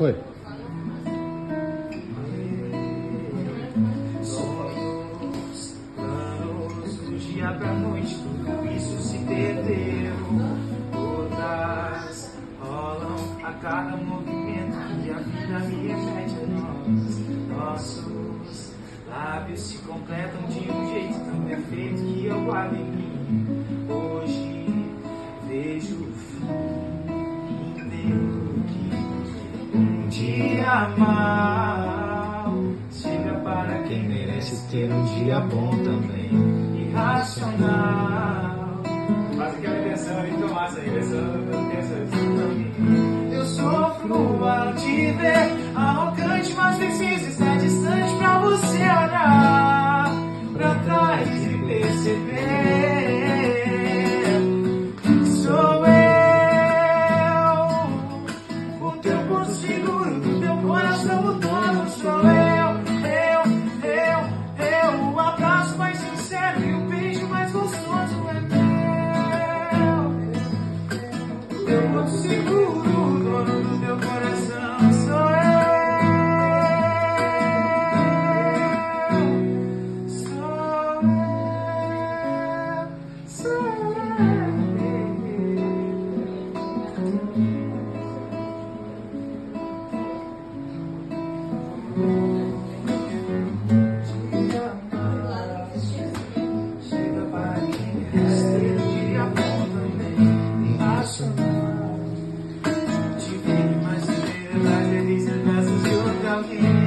Oi. Sonhos, planos, do dia pra noite, tudo isso se perdeu. Todas rolam a cada movimento que a vida me remete a nós. Nossos lábios se completam de um jeito tão perfeito que eu guardo em mim. Hoje vejo o fim, entendo que um dia mal chega para quem merece ter um dia bom também. Irracional. Faz aquela inversão e toma essa inversão, também. Eu sofro ao te ver arrogante, mas preciso estar distante pra você olhar pra trás e perceber. Sou eu, o teu porto seguro do teu coração, o dono sou eu. O abraço mais sincero e o beijo mais gostoso é meu. O teu porto seguro, o dono do teu coração sou eu. Chega para quem merece ter um dia bom também. Irracional. Te vi mais cedo das delícias dessas de outra alguém.